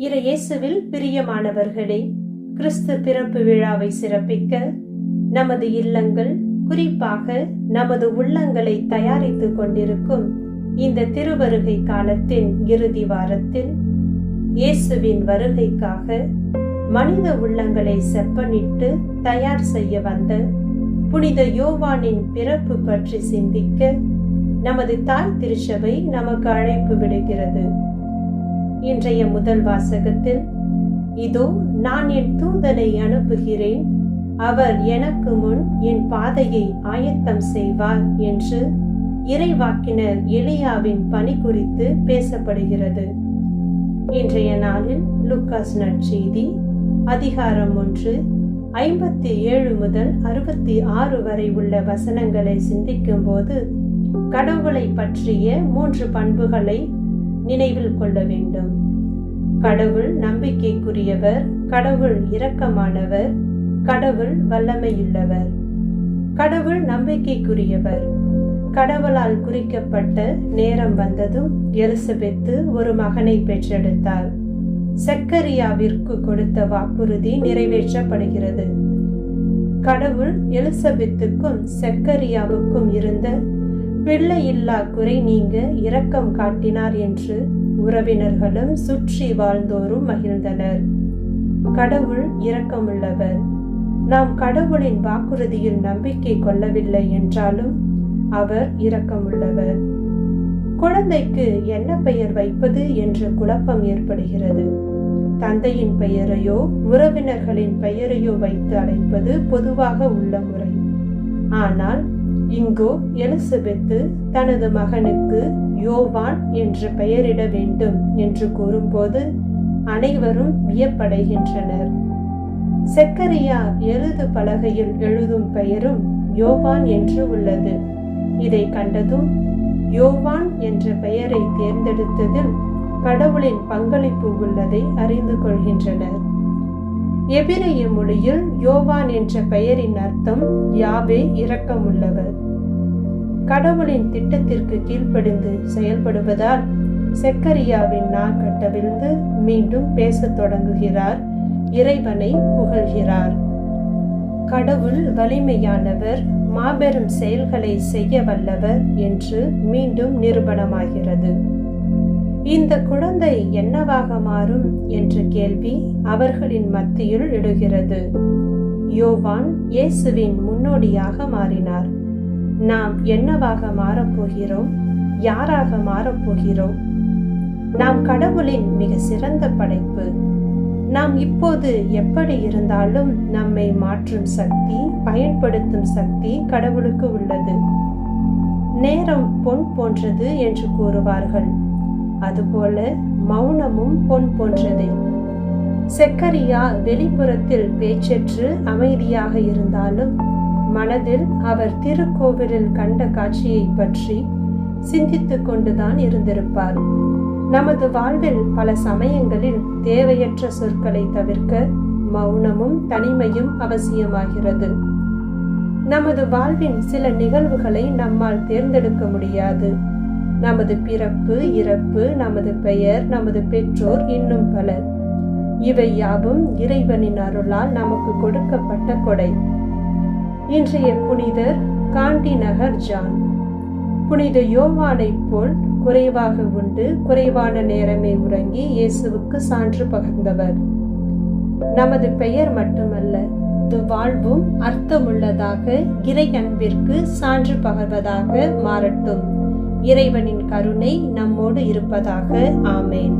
இயேசுவில் பிரியமானவர்களே, கிறிஸ்து பிறப்பு விழாவை சிறப்பிக்க நமது இல்லங்கள், குறிப்பாக நமது உள்ளங்களை தயாரித்துக் கொண்டிருக்கும் இந்த திருவருகை காலத்தின் இறுதி வாரத்தில் இயேசுவின் வருகைக்காக மனித உள்ளங்களை செப்பனிட்டு தயார் செய்ய வந்த புனித யோவானின் பிறப்பு பற்றி சிந்திக்க நமது தாய் திருச்சபை நமக்கு அழைப்பு விடுகிறது. இன்றைய முதல் வாசகத்தில், இதோ நான் என் தூதனை அனுப்புகிறேன், அவர் எனக்கு முன் என் பாதையை ஆயத்தம் செய்வார் என்று இறைவாக்கினர் எலியாவின் பணி குறித்து பேசப்படுகிறது. இன்றைய நாளில் லூக்காஸ் நற்செய்தி அதிகாரம் 1 57 முதல் 66 வரை உள்ள வசனங்களை சிந்திக்கும் போது கடவுளை பற்றிய 3 பண்புகளை நினைவில் கொள்ள வேண்டும். கடவுள் நம்பிக்கைக்குரியவர், கடவுள் இரக்கமானவர், கடவுள் வல்லமையுள்ளவர். கடவுள் நம்பிக்கைக்குரியவர். கடவுளால் குறிக்கப்பட்ட நேரம் வந்ததும் எலிசபெத்து ஒரு மகனை பெற்றெடுத்தார். சக்கரியாவிற்கு கொடுத்த வாக்குறுதி நிறைவேற்றப்படுகிறது. கடவுள் எலிசபெத்துக்கும் சக்கரியாவுக்கும் இருந்த பிள்ளையில்லா குறை நீங்க இரக்கம் காட்டினார் என்று உறவினர்களும் சுற்றி வாழ்ந்தோரும் மகிழ்ந்தனர். கடவுள் இரக்கமுள்ளவர். நாம் கடவுளின் வாக்குறுதியில் நம்பிக்கை கொள்ளவில்லை என்றாலும் அவர் இரக்கமுள்ளவர். குழந்தைக்கு என்ன பெயர் வைப்பது என்ற குழப்பம் ஏற்படுகிறது. தந்தையின் பெயரையோ உறவினர்களின் பெயரையோ வைத்து அழைப்பது பொதுவாக உள்ள முறை. ஆனால் இங்கோ எலிசபெத்து தனது மகனுக்கு யோவான் என்று பெயரிட வேண்டும் என்று கூறும்போது அனைவரும் வியப்படைகின்றனர். சக்கரியா எழுது பலகையில் எழுதும் பெயரும் யோவான் என்று உள்ளது. இதை கண்டதும் யோவான் என்ற பெயரை தேர்ந்தெடுத்ததில் கடவுளின் பங்களிப்பு உள்ளதை அறிந்து கொள்கின்றனர். எபிரேய மொழியில் யோவான் என்ற பெயரின் அர்த்தம் யாவே இரக்கமுள்ளவர். கடவுளின் திட்டத்திற்கு கீழ்ப்படிந்து செயல்படுவதால் சக்கரியாவின் நாக்கட்டவிழ்ந்து மீண்டும் பேசத் தொடங்குகிறார். இறைவனை புகழ்கிறார். கடவுள் வலிமையானவர், மாபெரும் செயல்களை செய்ய வல்லவர் என்று மீண்டும் நிரூபணமாகிறது. இந்த குழந்தை என்னவாக மாறும் என்ற கேள்வி அவர்களின் மத்தியில் எழுகிறது. யோவான் இயேசுவின் முன்னோடியாக மாறினார். நாம் என்னவாக மாறப்போகிறோம்? யாராக மாறப்போகிறோம்? நாம் கடவுளின் மிக சிறந்த படைப்பு. நாம் இப்போது எப்படி இருந்தாலும் நம்மை மாற்றும் சக்தி, பயன்படுத்தும் சக்தி கடவுளுக்கு உள்ளது. நேரம் பொன் போன்றது என்று கூறுவார்கள். அதுபோல மௌனமும் பொன் போன்றதே. சக்கரியா வெளிப்புறத்தில் பேச்சற்று அமைதியாக இருந்தாலும் மனதில் அவர் திருக்கோவிலில் கண்ட காட்சியை பற்றி சிந்தித்துக் கொண்டுதான் இருந்திருப்பார். நமது வாழ்வில் பல சமயங்களில் தேவையற்ற சொற்களை தவிர்க்க மௌனமும் தனிமையும் அவசியமாகிறது. நமது வாழ்வின் சில நிகழ்வுகளை நம்மால் தேர்ந்தெடுக்க முடியாது. நமது பிறப்பு, இறப்பு, நமது பெயர், நமது பெற்றோர், இன்னும் பலர். இவை யாவும் இறைவனின் அருளால் நமக்கு கொடுக்கப்பட்ட கொடை. இன்றைய புனிதர் காண்டி நகர் ஜான். புனித யோவானை போல் குறைவாக உண்டு, குறைவான நேரமே உறங்கி இயேசுவுக்கு சான்று பகர்ந்தவர். நமது பெயர் மட்டுமல்ல, வாழ்வும் அர்த்தமுள்ளதாக இறை அன்பிற்கு சான்று பகர்வதாக மாறட்டும். இறைவனின் கருணை நம்மோடு இருப்பதாக. ஆமேன்.